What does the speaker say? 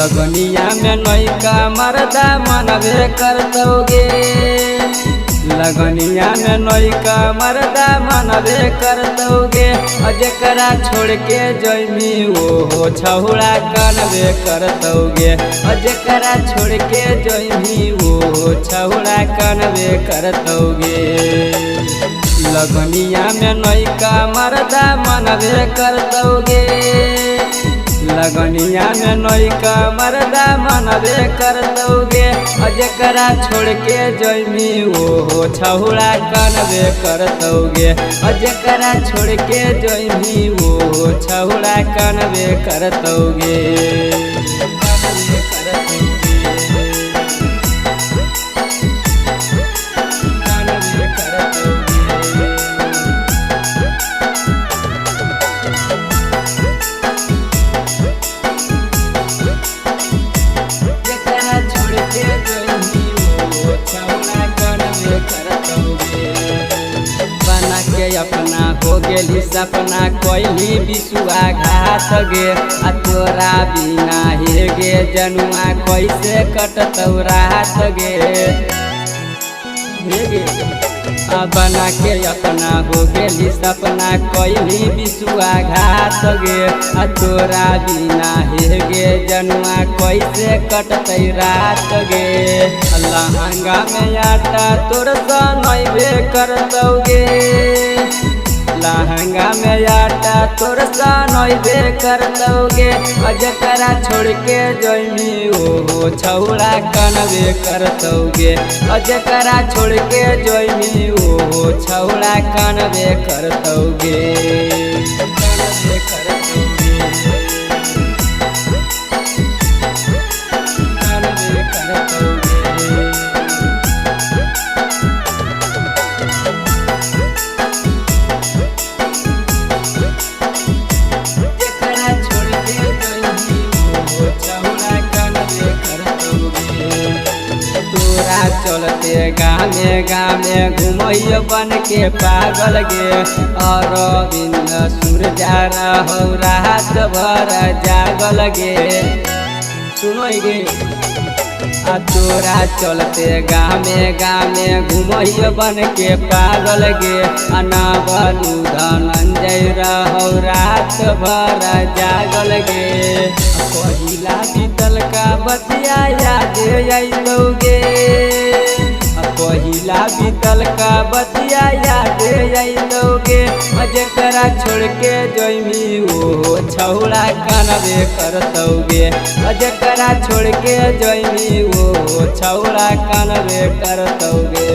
लगनिया में नैका मरदा मनबे करतौगे। लगनिया में नैका मरदा मनबे करतौगे। जेकरा छोड़ के जैमी वो छहुड़ा कनबे करतौगे। जेकरा छोड़ के जैमी वो छहुड़ा कनबे करतौगे। लगनिया में नैका मरदा मनबे करतौगे। लगनिया में नैका मरदा मनबे करतौगे। जेकरा छोड़ के जैमी वो छहुड़ा कनबे करतौगे। जेकरा छोड़ के जैमी वो छहुड़ा कनबे करतौगे। बना के अपना हो गेली सपना कोइली बिसुआ घात गे। तोरा बिना हे गे जनुआ कैसे कटतौ रात गे। बना के अपना हो गेली सपना कोइली बिसुआ घात गे। तोरा बिना हे गे जनुआ कैसे कटतै रात गे। लहंगा में आटा तोर सनैबे करतौगे। लहंगा में आटा तोर सनैबे करतौगे। जेकरा छोड़ के जैमी वो छहुड़ा कनबे करतौगे। जेकरा छोड़ के जैमी वो छहुड़ा कनबे करतौगे। कनबे करतौगे। कनबे करतौगे। तोरा चलते गामे गामे घुमैया बन के पागल गे। अरविंद सूरजा रहौ रात भर जागल गे। सुनो गे तोरा चलते गामे गामे घुमैया बन के पागल गे। अनावलू धनंजय रहौ रात भर जागल गे। पहिला बीतल का बतिया याद अइतौगे। पहिला बीतल का बतिया याद अइतौगे। जेकरा छोड़ के जैमी वो छहुड़ा कनबे करतौगे। जेकरा छोड़ के जैमी वो छहुड़ा कनबे करतौगे।